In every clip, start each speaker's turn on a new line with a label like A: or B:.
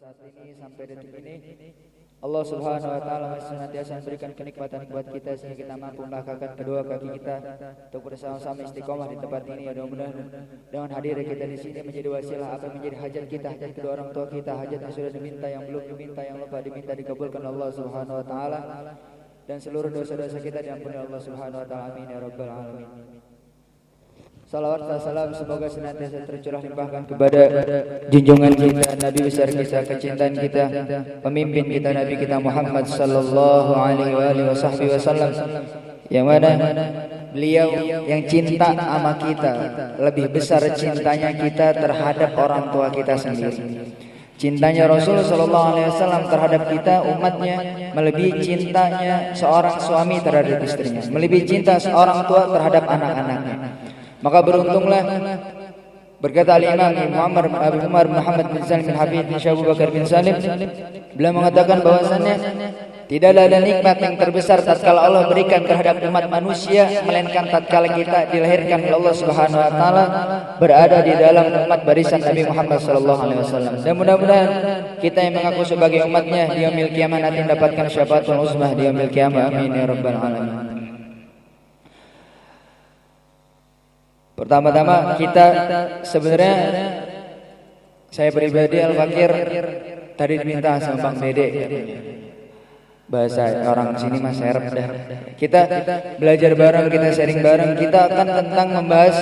A: saat ini sampai detik ini Allah Subhanahu wa taala masih senantiasa memberikan kenikmatan buat kita sehingga kita mampu melangkahkan kedua kaki kita untuk bersama-sama istiqomah di tempat ini. Mudah-mudahan dengan hadirnya kita di sini menjadi wasilah apa menjadi hajat kita, hajat kedua orang tua kita, hajat yang sudah diminta, yang belum diminta, yang lupa diminta dikabulkan Allah Subhanahu wa taala, dan seluruh dosa-dosa kita diampuni Allah Subhanahu wa taala. Amin ya rabbal alamin. Salawat dan salam semoga senantiasa tercurah limpahkan kepada junjungan kita, Nabi besar kita, kecintaan kita, pemimpin kita, Nabi kita Muhammad sallallahu alaihi wasallam, yang mana beliau yang cinta sama kita lebih besar cintanya kita terhadap orang tua kita sendiri. Cintanya Rasul sallallahu alaihi wasallam terhadap kita umatnya melebihi cintanya seorang suami terhadap istrinya, melebihi cinta seorang tua terhadap anak-anaknya. Maka beruntunglah, berkata Al-Imam Abu Umar Muhammad bin Salim bin Habib bin Abu Bakar bin Salim, beliau mengatakan bahwasannya tidaklah ada nikmat yang terbesar tatkala Allah berikan terhadap umat manusia melainkan tatkala kita dilahirkan oleh Allah Subhanahu wa taala berada di dalam umat barisan Nabi Muhammad sallallahu alaihi wasallam. Dan mudah-mudahan kita yang mengaku sebagai umatnya di yaumil qiyamah nanti mendapatkan syafaatul uzmah di yaumil qiyamah. Amin ya rabbal alamin. Pertama-tama kita sebenarnya saya pribadi Al-Fakir tadi diminta sama Bang Dede, bahasa orang sini mas serep dah. Kita belajar bareng, kita sharing bareng, kita akan tentang membahas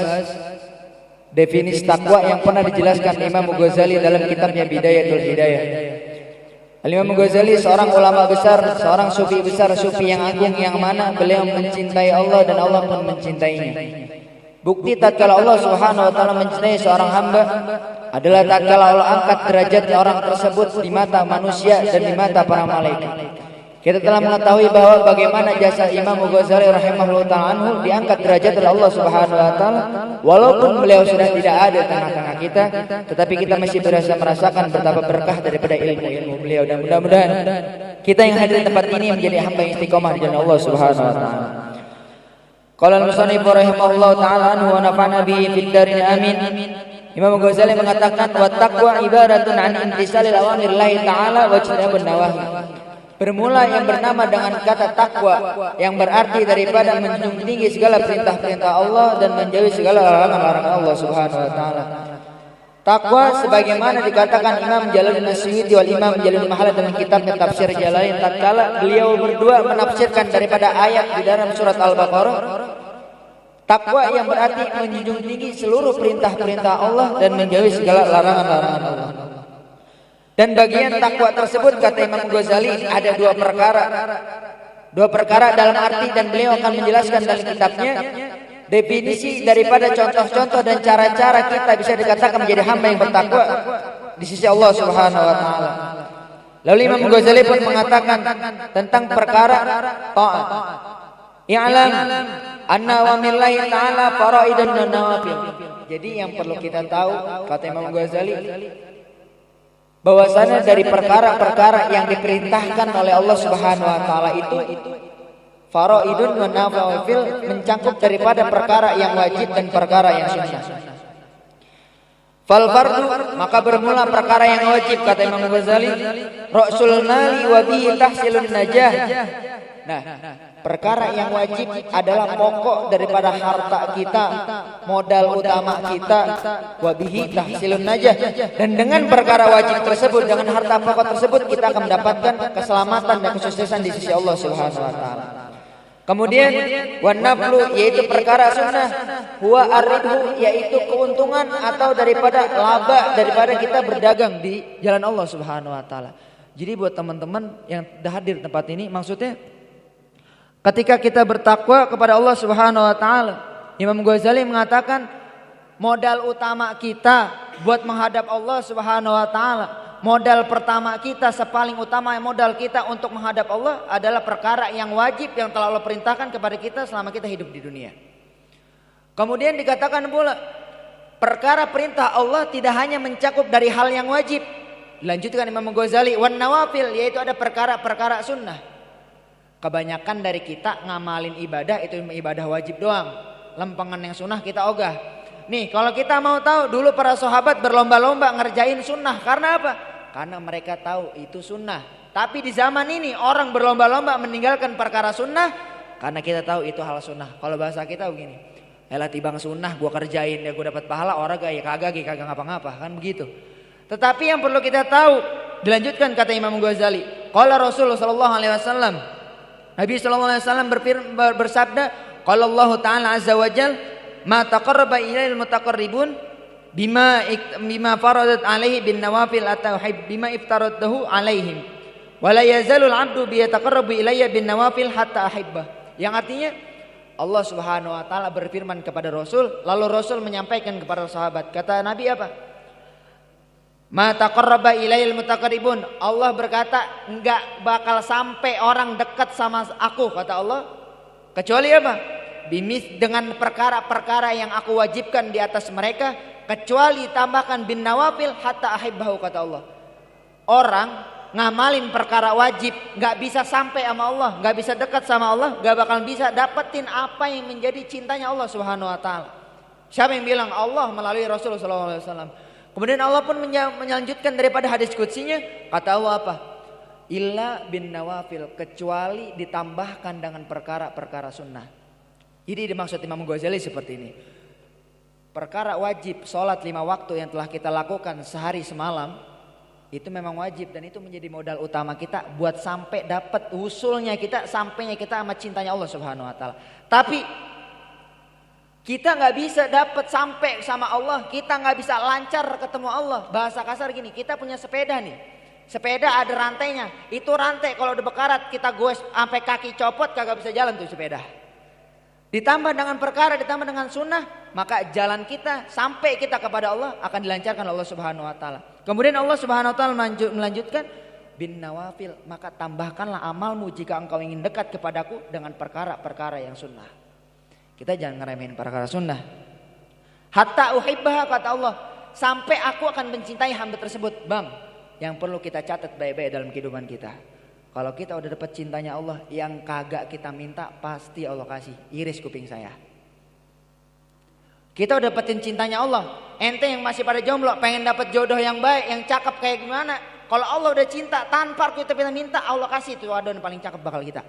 A: definisi takwa yang pernah dijelaskan Imam Ghazali dalam kitabnya Bidayatul Hidayah. Imam Ghazali seorang ulama besar, seorang sufi besar, sufi yang agung yang mana beliau mencintai Allah dan Allah pun mencintainya. Bukti tatkala Allah Subhanahu wa taala mencintai seorang hamba adalah tatkala Allah angkat derajat orang tersebut di mata manusia dan di mata para malaikat. Kita telah mengetahui bahwa bagaimana jasa Imam Ghazali rahimahullah ta'ala anhu diangkat derajat oleh Allah Subhanahu wa taala walaupun beliau sudah tidak ada di tengah-tengah kita, tetapi kita masih berasa merasakan betapa berkah daripada ilmu-ilmu beliau. Dan mudah-mudahan kita yang hadir di tempat ini menjadi hamba yang istiqomah di jalan Allah Subhanahu wa taala. Qala al-musannif rahimahullah ta'ala anhu wa nafa'na bihi fid darin amin. Imam Ghazali mengatakan wa taqwa ibaratun an intisalil awamirillahi ta'ala wa ijtinabun nawahi. Bermula yang bernama dengan kata takwa yang berarti daripada menjunjung tinggi segala perintah-perintah Allah dan menjauhi segala larangan-larangan Allah Subhanahu wa taala. Takwa sebagaimana dikatakan Imam Jalaluddin As-Suyuti wal Imam Jalaluddin Mahallah dalam kitabnya Tafsir Jalalain tatkala beliau berdua menafsirkan daripada ayat di dalam surat Al-Baqarah, takwa yang berarti menjunjung tinggi seluruh perintah-perintah Allah dan menjauhi segala larangan-larangan Allah. Dan bagian takwa tersebut kata Imam Ghazali ada dua perkara. Dua perkara dalam arti, dan beliau akan menjelaskan dalam kitabnya definisi daripada contoh-contoh dan cara-cara kita bisa dikatakan menjadi hamba yang bertakwa di sisi Allah Subhanahu wa taala. Lalu Imam Ghazali pun mengatakan tentang perkara taat. I'lam anna wa millahi ta'ala faraidun wa nawafil. Jadi yang perlu kita tahu kata Imam Ghazali bahwasanya dari perkara-perkara yang diperintahkan oleh Allah Subhanahu wa taala itu faraidun wa nawafil mencakup daripada perkara yang wajib dan perkara yang sunnah. Fal fardu maka bermula perkara yang wajib kata Imam Ghazali ra'sul mali wa bihi tahsilun najah. Nah, perkara yang wajib adalah pokok daripada harta kita, modal utama kita, wabihi tahsilun najah. Dan dengan perkara wajib tersebut, dengan harta pokok tersebut kita akan mendapatkan keselamatan dan kesuksesan di sisi Allah Subhanahu wa taala. Kemudian wan naflu yaitu perkara sunnah, huwa ar-ribhu yaitu keuntungan atau daripada laba daripada kita berdagang di jalan Allah Subhanahu wa taala. Jadi buat teman-teman yang hadir di tempat ini, maksudnya ketika kita bertakwa kepada Allah Subhanahu wa taala, Imam Ghazali mengatakan modal utama kita buat menghadap Allah Subhanahu wa taala, modal pertama kita, sepaling utama modal kita untuk menghadap Allah adalah perkara yang wajib yang telah Allah perintahkan kepada kita selama kita hidup di dunia. Kemudian dikatakan pula perkara perintah Allah tidak hanya mencakup dari hal yang wajib. Dilanjutkan Imam Ghazali wan nawafil yaitu ada perkara-perkara sunnah. Kebanyakan dari kita ngamalin ibadah itu ibadah wajib doang. Lempengan yang sunnah kita ogah. Nih kalau kita mau tahu dulu para sahabat berlomba-lomba ngerjain sunnah. Karena apa? Karena mereka tahu itu sunnah. Tapi di zaman ini orang berlomba-lomba meninggalkan perkara sunnah karena kita tahu itu hal sunnah. Kalau bahasa kita begini, elah tibang sunnah gue kerjain ya gue dapat pahala, orang gak ya kagak ngapa-ngapa, kan begitu. Tetapi yang perlu kita tahu, dilanjutkan kata Imam Ghazali, qala Rasulullah sallallahu alaihi wasallam, Nabi sallallahu alaihi wasallam bersabda, qala Allah taala azza wajal, ma taqarraba ilail mutaqarribun bima faradat alaihi bin nawafil atau bima iftaradahu alaihim wala yazalul abdu bi yataqarrabu ilayya bin nawafil hatta ahibbah. Yang artinya Allah Subhanahu wa taala berfirman kepada Rasul, lalu Rasul menyampaikan kepada sahabat. Kata Nabi apa? Ma taqarraba ilayil mutaqarribun. Allah berkata, enggak bakal sampai orang dekat sama aku, kata Allah, kecuali apa? Dengan perkara-perkara yang aku wajibkan di atas mereka, kecuali tambahkan bin nawafil hatta ahibbahu, kata Allah. Orang ngamalin perkara wajib nggak bisa sampai sama Allah, nggak bisa dekat sama Allah, nggak bakal bisa dapetin apa yang menjadi cintanya Allah Subhanahu wa taala. Siapa yang bilang? Allah melalui Rasulullah SAW. Kemudian Allah pun melanjutkan daripada hadis qudsinya, kata Allah apa? Illa bin nawafil, kecuali ditambahkan dengan perkara-perkara sunnah. Jadi dimaksud Imam Ghazali seperti ini. Perkara wajib, sholat 5 waktu yang telah kita lakukan sehari semalam, itu memang wajib dan itu menjadi modal utama kita buat sampai dapat usulnya kita, sampainya kita sama cintanya Allah Subhanahu wa taala. Tapi kita nggak bisa dapat sampai sama Allah, kita nggak bisa lancar ketemu Allah. Bahasa kasar gini, kita punya sepeda nih. Sepeda ada rantainya. Itu rantai kalau udah bekarat kita goes sampai kaki copot kagak bisa jalan tuh sepeda. Ditambah dengan perkara, ditambah dengan sunnah, maka jalan kita sampai kita kepada Allah akan dilancarkan Allah Subhanahu wa taala. Kemudian Allah Subhanahu wa taala melanjutkan bin nawafil, maka tambahkanlah amalmu jika engkau ingin dekat kepadaku dengan perkara-perkara yang sunnah. Kita jangan ngeremehin perkara sunnah. Hatta uhibbaha, kata Allah, sampai aku akan mencintai hamba tersebut. Bang, yang perlu kita catat baik-baik dalam kehidupan kita. Kalau kita udah dapat cintanya Allah, yang kagak kita minta pasti Allah kasih. Iris kuping saya. Kita udah dapetin cintanya Allah. Ente yang masih pada jomblo pengen dapat jodoh yang baik, yang cakep kayak gimana? Kalau Allah udah cinta, tanpa kita minta, Allah kasih itu jodoh yang paling cakep bakal kita.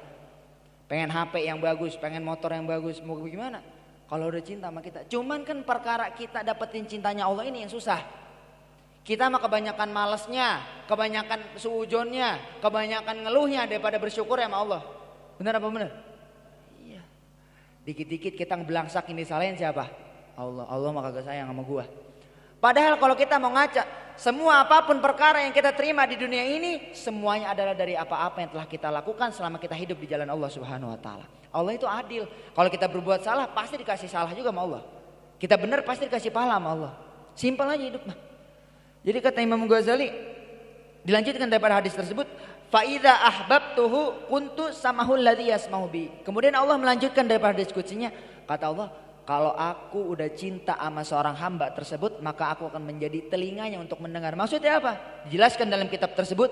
A: Pengen HP yang bagus, pengen motor yang bagus, mau gimana? Kalau udah cinta sama kita. Cuman kan perkara kita dapetin cintanya Allah ini yang susah. Kita mah kebanyakan malesnya, kebanyakan suujonnya, kebanyakan ngeluhnya daripada bersyukur sama Allah. Benar apa benar? Iya. Dikit-dikit kita ngebelangsak ini salahin siapa? Allah mah kagak sayang sama gua. Padahal kalau kita mau ngaca, semua apapun perkara yang kita terima di dunia ini, semuanya adalah dari apa-apa yang telah kita lakukan selama kita hidup di jalan Allah Subhanahu wa taala. Allah itu adil. Kalau kita berbuat salah pasti dikasih salah juga sama Allah. Kita benar pasti dikasih pahala sama Allah. Simpel aja hidup mah. Jadi kata Imam Ghazali, dilanjutkan daripada hadis tersebut, fa idza ahbabtuhu kuntu samahul ladzi yasma'u bi. Kemudian Allah melanjutkan daripada hadis qudsiynya, kata Allah, kalau aku udah cinta sama seorang hamba tersebut, maka aku akan menjadi telinganya untuk mendengar. Maksudnya apa? Dijelaskan dalam kitab tersebut,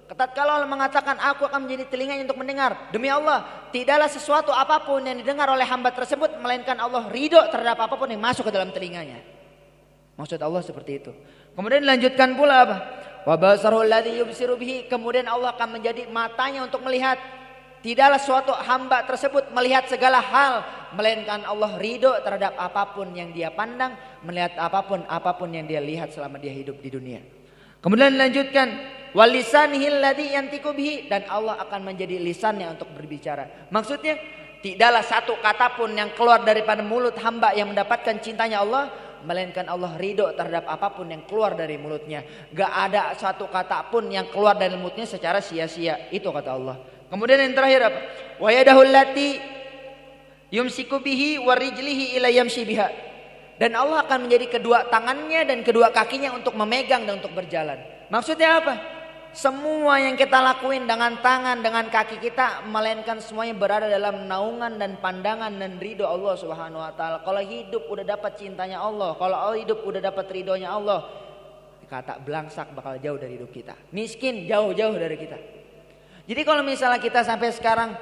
A: tatkala Allah mengatakan aku akan menjadi telinganya untuk mendengar, demi Allah, tidaklah sesuatu apapun yang didengar oleh hamba tersebut melainkan Allah ridho terhadap apapun yang masuk ke dalam telinganya. Maksud Allah seperti itu. Kemudian dilanjutkan pula apa? Wa basarul ladzi yubsiru bihi. Kemudian Allah akan menjadi matanya untuk melihat. Tidaklah suatu hamba tersebut melihat segala hal melainkan Allah ridho terhadap apapun yang dia pandang, melihat apapun yang dia lihat selama dia hidup di dunia. Kemudian dilanjutkan walisanihil ladzi yantiqu bihi, dan Allah akan menjadi lisannya untuk berbicara. Maksudnya tidaklah satu kata pun yang keluar daripada mulut hamba yang mendapatkan cintanya Allah, melainkan Allah ridho terhadap apapun yang keluar dari mulutnya. Gak ada satu kata pun yang keluar dari mulutnya secara sia-sia. Itu kata Allah. Kemudian yang terakhir apa? Wa yadahul lati yumsiku bihi wa rijlihi ila yamshi biha. Dan Allah akan menjadi kedua tangannya dan kedua kakinya untuk memegang dan untuk berjalan. Maksudnya apa? Semua yang kita lakuin dengan tangan, dengan kaki kita, melainkan semuanya berada dalam naungan dan pandangan dan ridho Allah Subhanahu wa taala. Kalau hidup udah dapat cintanya Allah, kalau hidup udah dapat ridhonya Allah, kata belangsak bakal jauh dari hidup kita. Miskin jauh-jauh dari kita. Jadi kalau misalnya kita sampai sekarang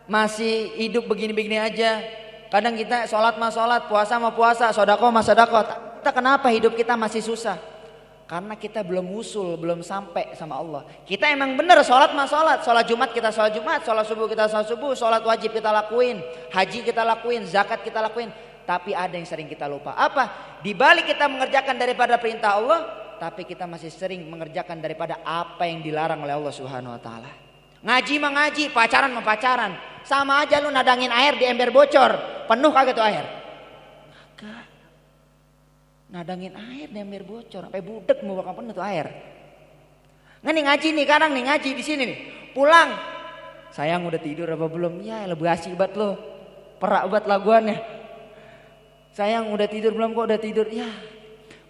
A: masih hidup begini-begini aja, kadang kita sholat mah sholat, puasa mah puasa, sodako mah sodako, kita kenapa hidup kita masih susah?
B: Karena kita belum usul, belum sampai sama Allah. Kita emang bener sholat mah sholat. Sholat Jumat kita sholat Jumat, sholat subuh kita sholat subuh, sholat wajib kita lakuin, haji kita lakuin, zakat kita lakuin. Tapi ada yang sering kita lupa. Apa? Di balik kita mengerjakan daripada perintah Allah, tapi kita masih sering mengerjakan daripada apa yang dilarang oleh Allah Subhanahu wa taala. Ngaji mah ngaji, pacaran mah pacaran. Sama aja lu nadangin air di ember bocor. Penuh kagak tuh air? Kagak. Nadangin air di ember bocor, sampai budek mau bakal penuh tuh air. Nggak nih ngaji nih, kadang nih ngaji di sini nih. Pulang. Sayang udah tidur apa belum? Ya lebih asik banget lo. Perak banget laguannya. Sayang udah tidur belum? Kok udah tidur? Ya.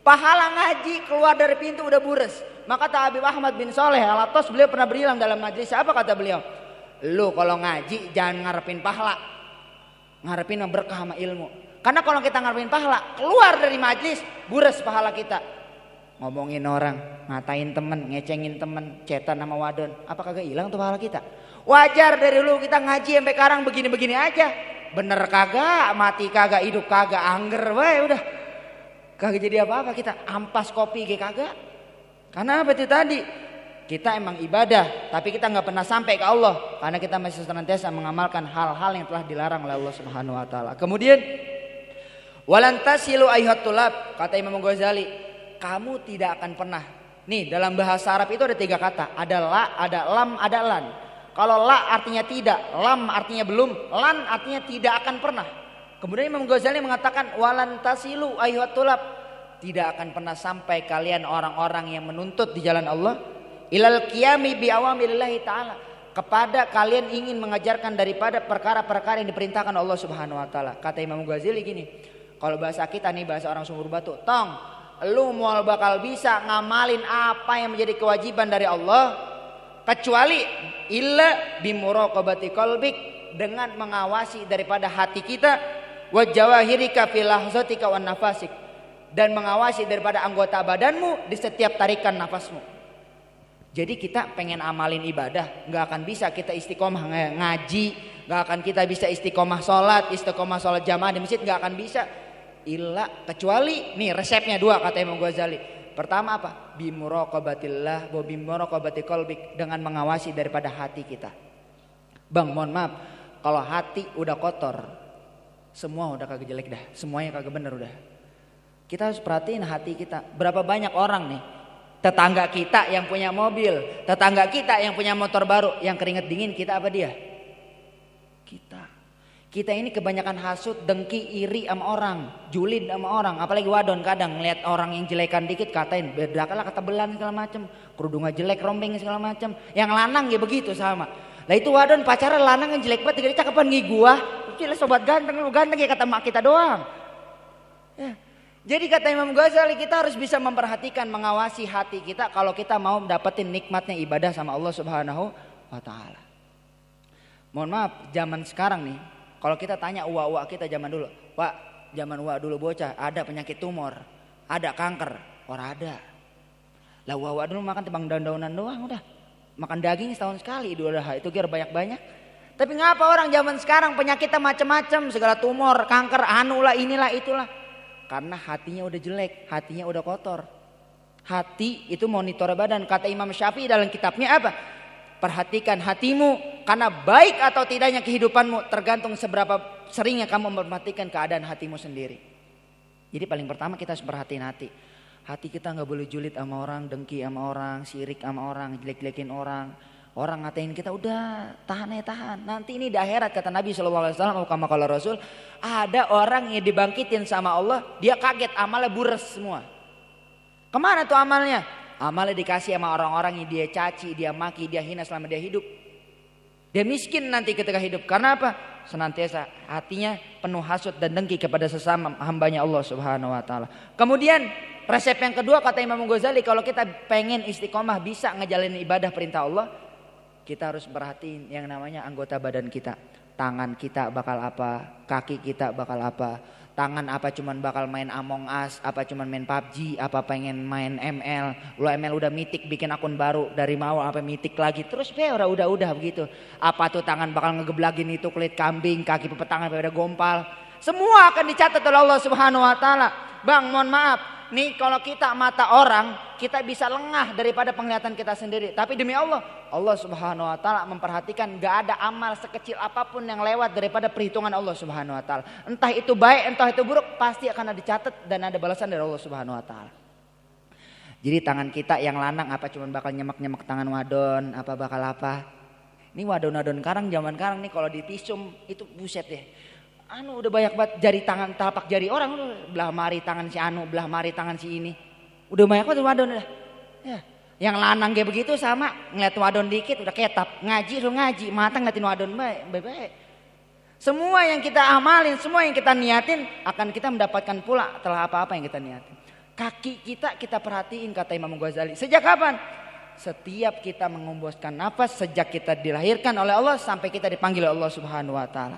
B: Pahala ngaji keluar dari pintu udah bures. Maka kata Habib Ahmad bin Soleh Al-Atos, beliau pernah bilang dalam majlis, apa kata beliau? Lu kalau ngaji jangan ngarepin pahala. Ngarepin berkah sama ilmu. Karena kalau kita ngarepin pahala, keluar dari majlis bures pahala kita. Ngomongin orang, ngatain temen, ngecengin temen, cetan sama wadon, apa kagak hilang tuh pahala kita? Wajar dari lu kita ngaji sampai sekarang begini-begini aja. Bener kagak, mati kagak, hidup kagak, angger wae udah. Kagak jadi apa-apa kita, ampas kopi kayak kagak. Karena apa itu tadi? Kita emang ibadah, tapi kita nggak pernah sampai ke Allah karena kita masih senantiasa mengamalkan hal-hal yang telah dilarang oleh Allah Subhanahu wa taala. Kemudian walantasilu ayyuhatulab, kata Imam Ghazali, kamu tidak akan pernah. Nih dalam bahasa Arab itu ada 3 kata, ada la, ada lam, ada lan. Kalau la artinya tidak, lam artinya belum, lan artinya tidak akan pernah. Kemudian Imam Ghazali mengatakan walantasilu ayyuhatulab, tidak akan pernah sampai kalian orang-orang yang menuntut di jalan Allah ilal qiyami bi awamirillahi taala, kepada kalian ingin mengajarkan daripada perkara-perkara yang diperintahkan Allah Subhanahu wa taala. Kata Imam Ghazali gini, kalau bahasa kita nih, bahasa orang Sumur Batu, tong lu mau bakal bisa ngamalin apa yang menjadi kewajiban dari Allah kecuali illa bimuraqabati qalbik, dengan mengawasi daripada hati kita, wa jawahirika fil lahzatika wan nafasik, dan mengawasi daripada anggota badanmu di setiap tarikan nafasmu. Jadi kita pengen amalin ibadah, nggak akan bisa kita istiqomah ngaji, nggak akan kita bisa istiqomah sholat jamaah di masjid, nggak akan bisa. Illa kecuali nih resepnya 2 kata Imam Ghazali. Pertama apa? Bimuraqabatillah wa bimuraqabati qalbik, dengan mengawasi daripada hati kita. Bang, mohon maaf, kalau hati udah kotor, semua udah kagak jelek dah, semuanya kagak bener udah. Kita harus perhatiin hati kita. Berapa banyak orang nih, tetangga kita yang punya mobil, tetangga kita yang punya motor baru, yang keringet dingin kita apa dia? Kita ini kebanyakan hasut, dengki, iri sama orang, julid sama orang, apalagi wadon kadang ngeliat orang yang jelekan dikit katain, beda kalah ketebelan segala macem, kerudungnya jelek, rombeng segala macem. Yang lanang ya begitu sama. Lah itu wadon pacaran lanang yang jelek banget, tiga cakepan nih gua, cile sobat ganteng, lu ganteng ya kata mak kita doang. Ya. Jadi kata Imam Ghazali, kita harus bisa memperhatikan, mengawasi hati kita kalau kita mau dapetin nikmatnya ibadah sama Allah Subhanahu wa taala. Mohon maaf, zaman sekarang nih, kalau kita tanya uwa-uwa kita zaman dulu, Pak, zaman uwa dulu bocah ada penyakit tumor, ada kanker, orang ada. Lah uwa-uwa dulu makan tebang daun-daunan doang udah. Makan daging setahun sekali Idul Adha, itu kira banyak-banyak. Tapi ngapa orang zaman sekarang penyakitnya macam-macam, segala tumor, kanker, anu lah, inilah, itulah. Karena hatinya udah jelek, hatinya udah kotor. Hati itu monitor badan. Kata Imam Syafi'i dalam kitabnya apa? Perhatikan hatimu, karena baik atau tidaknya kehidupanmu tergantung seberapa seringnya kamu memperhatikan keadaan hatimu sendiri. Jadi paling pertama kita harus perhatiin hati. Hati kita gak boleh julid sama orang, dengki sama orang, sirik sama orang, jelek-jelekin orang. Orang ngatain kita, udah tahan ya tahan. Nanti ini di akhirat kata Nabi SAW, kama qala Rasul, ada orang yang dibangkitin sama Allah, dia kaget amalnya bures semua. Kemana tuh amalnya? Amalnya dikasih sama orang-orang yang dia caci, dia maki, dia hina selama dia hidup. Dia miskin nanti ketika hidup. Karena apa? Senantiasa hatinya penuh hasut dan dengki kepada sesama hambanya Allah Subhanahu wa taala. Kemudian resep yang kedua kata Imam Ghazali, kalau kita pengen istiqomah bisa ngejalanin ibadah perintah Allah, kita harus perhatiin yang namanya anggota badan kita. Tangan kita bakal apa, kaki kita bakal apa. Tangan apa cuman bakal main Among Us, apa cuman main PUBG, apa pengen main ML. Lu ML udah mitik bikin akun baru, dari mau apa mitik lagi. Terus udah begitu. Apa tuh tangan bakal ngegeblagin itu kulit kambing, kaki pepetangan pada gompal. Semua akan dicatat oleh Allah Subhanahu wa taala. Bang, mohon maaf. Nih kalau kita mata orang, kita bisa lengah daripada penglihatan kita sendiri. Tapi demi Allah, Allah Subhanahu wa taala memperhatikan, gak ada amal sekecil apapun yang lewat daripada perhitungan Allah Subhanahu wa taala. Entah itu baik, entah itu buruk, pasti akan ada dicatat dan ada balasan dari Allah Subhanahu wa taala. Jadi tangan kita yang lanang apa cuman bakal nyemek-nyemek tangan wadon, apa bakal apa? Ini wadon-wadon karang zaman sekarang nih kalau ditisum itu buset deh. Udah banyak banget jari tangan, telapak jari orang, belah mari tangan si anu, belah mari tangan si ini. Udah banyak banget wadon dah. Ya. Yang lanang kayak begitu sama ngeliat wadon dikit udah ketap, ngaji lu ngaji, mata ngeliatin wadon baik. Semua yang kita amalin, semua yang kita niatin akan kita mendapatkan pula telah apa-apa yang kita niatin. Kaki kita perhatiin kata Imam Ghazali. Sejak kapan? Setiap kita mengembuskan nafas, sejak kita dilahirkan oleh Allah sampai kita dipanggil oleh Allah Subhanahu wa taala.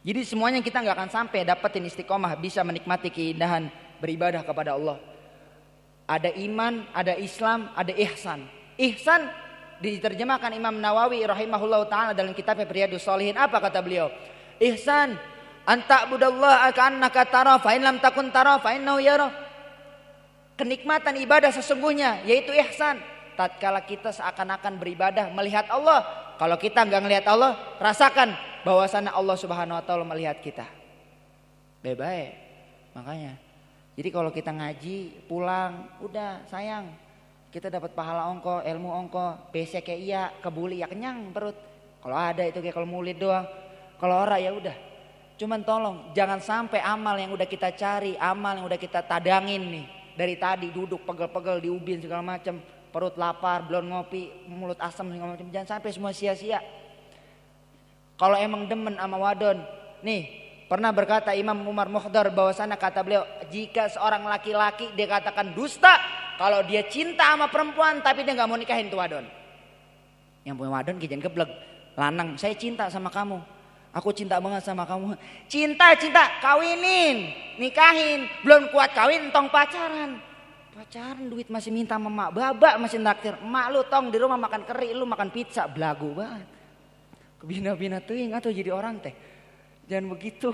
B: Jadi semuanya kita nggak akan sampai dapetin istiqomah, bisa menikmati keindahan beribadah kepada Allah. Ada iman, ada Islam, ada ihsan. Ihsan diterjemahkan Imam Nawawi rahimahullah ta'ala dalam kitabnya Riyadhus Shalihin. Apa kata beliau? Ihsan anta'budallaha ka'annaka tara fa in lam takun tara fa innahu yara. Kenikmatan ibadah sesungguhnya yaitu ihsan. Tatkala kita seakan-akan beribadah melihat Allah. Kalau kita nggak ngelihat Allah, rasakan bahwasanya Allah Subhanahu wa taala melihat kita. Baik-baik. Makanya. Jadi kalau kita ngaji, pulang, udah sayang. Kita dapat pahala ongko, ilmu ongko, PC kayak iya, kebuli ya kenyang perut. Kalau ada itu kayak kalau mulid doang. Kalau ora ya udah. Cuman tolong jangan sampai amal yang udah kita cari, amal yang udah kita tadangin nih. Dari tadi duduk pegel-pegel di ubin segala macam, perut lapar, belum ngopi, mulut asam segala macam, jangan sampai semua sia-sia. Kalau emang demen sama wadon, nih pernah berkata Imam Umar Mukhdar bahwasanya kata beliau, jika seorang laki-laki dia katakan dusta kalau dia cinta sama perempuan tapi dia nggak mau nikahin tuh wadon. Yang punya wadon jangan geblek, lanang saya cinta sama kamu. Aku cinta banget sama kamu. Cinta, kawinin, nikahin. Belum kuat kawin, entong pacaran. Pacaran duit masih minta sama mak. Babak masih naktir. Mak lu tong di rumah makan keri, lu makan pizza. Belagu banget. Kebina-bina tuing atau jadi orang teh. Jangan begitu.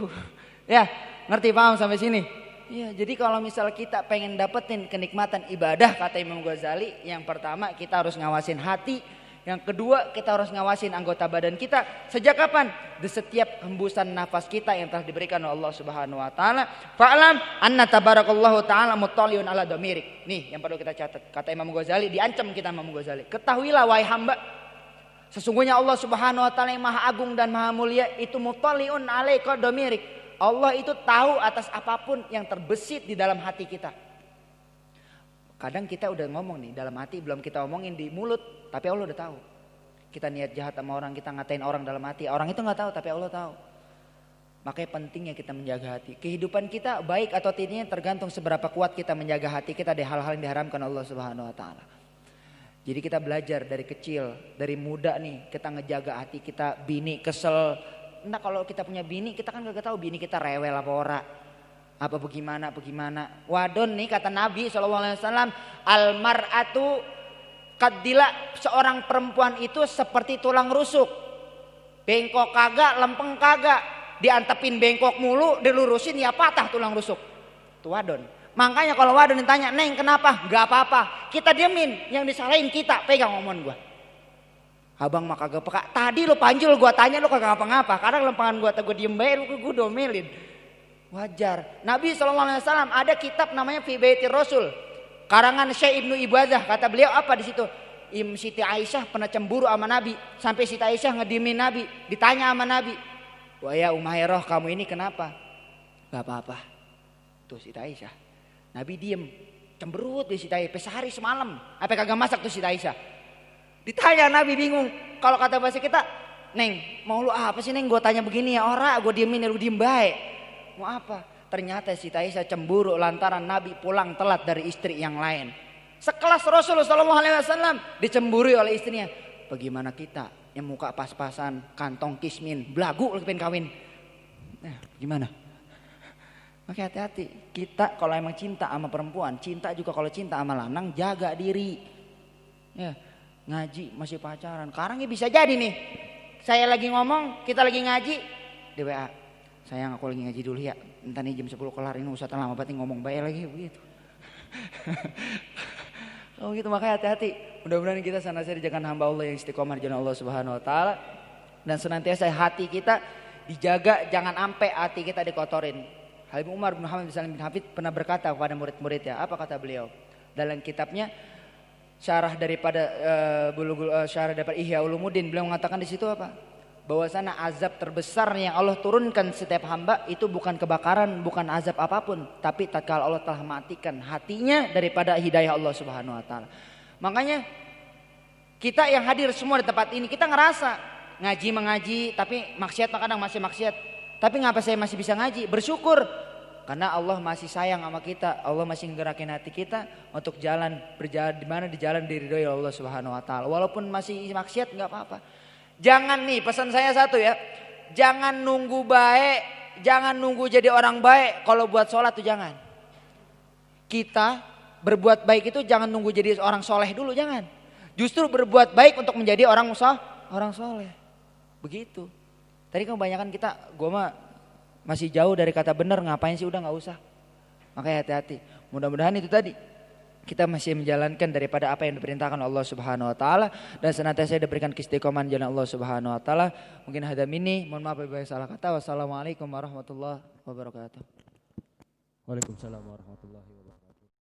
B: Ya, ngerti paham sampai sini? Iya, jadi kalau misal kita pengen dapetin kenikmatan ibadah kata Imam Ghazali, yang pertama kita harus ngawasin hati. Yang kedua kita harus ngawasin anggota badan kita. Sejak kapan? Di setiap hembusan nafas kita yang telah diberikan oleh Allah Subhanahu wa taala. Fa'lam anna tabarakallahu taala muttaliun ala dhamirik. Nih yang perlu kita catat. Kata Imam Ghazali, diancam kita Imam Ghazali. Ketahuilah wahai hamba, sesungguhnya Allah Subhanahu wa taala yang Maha Agung dan Maha Mulia itu muttaliun alaika dhamirik. Allah itu tahu atas apapun yang terbesit di dalam hati kita. Kadang kita udah ngomong nih dalam hati, belum kita omongin di mulut, tapi Allah udah tahu. Kita niat jahat sama orang, kita ngatain orang dalam hati, orang itu nggak tahu tapi Allah tahu. Makanya pentingnya kita menjaga hati. Kehidupan kita baik atau tidaknya tergantung seberapa kuat kita menjaga hati kita dari hal-hal yang diharamkan Allah Subhanahu wa taala. Jadi kita belajar dari kecil, dari muda nih kita ngejaga hati kita. Bini kesel, nah kalau kita punya bini kita kan gak tahu bini kita rewel apa ora. Apa bagaimana. Wadon nih kata Nabi SAW, almar'atu kadila, seorang perempuan itu seperti tulang rusuk. Bengkok kagak, lempeng kagak. Diantepin bengkok mulu, dilurusin ya patah tulang rusuk. Itu wadon. Makanya kalau wadon ditanya, Neng kenapa? Gak apa-apa. Kita diemin, yang disalahin kita, pegang omongan gua. Abang mah kagak peka. Tadi lu panjul gua tanya lu kagak ngapa-ngapa. Kadang lempengan gua diem bae lu gua domelin. Wajar. Nabi SAW ada kitab namanya Fi Baitir Rasul. Karangan Syekh Ibnu Ibadah. Kata beliau apa di situ? Siti Aisyah pernah cemburu sama Nabi. Sampai Siti Aisyah ngediemin Nabi. Ditanya sama Nabi. Wah ya Umairah kamu ini kenapa? Gak apa-apa. Tuh Siti Aisyah. Nabi diem. Cemberut di Siti Aisyah. Sehari semalam. Apa kagak masak tuh Siti Aisyah. Ditanya Nabi bingung. Kalau kata bahasa kita. Neng mau lu apa sih Neng? Gue tanya begini ya. Ora gue diemin lu diem baik. Mau apa? Ternyata Siti Aisyah cemburu lantaran Nabi pulang telat dari istri yang lain. Sekelas Rasulullah SAW dicemburi oleh istrinya. Bagaimana kita yang muka pas-pasan, kantong kismin, belagu lagi pengen kawin. Nah, gimana? Makanya hati-hati. Kita kalau emang cinta sama perempuan, cinta juga kalau cinta sama lanang, jaga diri. Ya, ngaji masih pacaran. Sekarang ya bisa jadi nih. Saya lagi ngomong, kita lagi ngaji di WA. sayang aku lagi ngaji dulu ya, entar nih jam 10 kelar, ini Ustaz lama banget nih ngomong baik lagi begitu. Oh gitu, makanya hati-hati. Mudah-mudahan kita senantiasa dijadikan hamba Allah yang istiqomah di jalan Allah Subhanahu wa taala, dan senantiasa hati kita dijaga, jangan sampai hati kita dikotorin. Habib Umar bin Muhammad bin Salim bin Hafid pernah berkata kepada murid-muridnya, apa kata beliau? Dalam kitabnya syarah daripada syarah daripada Ihya Ulumuddin, beliau mengatakan di situ apa? Bahwasana azab terbesar yang Allah turunkan setiap hamba itu bukan kebakaran, bukan azab apapun, tapi tatkala Allah telah matikan hatinya daripada hidayah Allah Subhanahu wa taala. Makanya kita yang hadir semua di tempat ini, kita ngerasa mengaji tapi maksiat, kadang masih maksiat. Tapi ngapa saya masih bisa ngaji? Bersyukur. Karena Allah masih sayang sama kita, Allah masih ngerakin hati kita untuk berjalan di mana di jalan diridhoi Allah Subhanahu wa taala. Walaupun masih maksiat enggak apa-apa. Jangan nih, pesan saya satu ya. Jangan nunggu baik, jangan nunggu jadi orang baik kalau buat sholat tuh jangan. Kita berbuat baik itu jangan nunggu jadi orang soleh dulu, jangan. Justru berbuat baik untuk menjadi orang soleh. Begitu. Tadi kan kebanyakan kita, gue mah masih jauh dari kata benar, ngapain sih, udah gak usah. Makanya hati-hati. Mudah-mudahan itu tadi kita masih menjalankan daripada apa yang diperintahkan Allah Subhanahu wa taala, dan senantiasa diberikan keistiqomahan jalan Allah Subhanahu wa taala. Mungkin hadam ini, mohon maaf apabila salah kata. Wassalamualaikum warahmatullahi wabarakatuh.
C: Waalaikumsalam warahmatullahi wabarakatuh.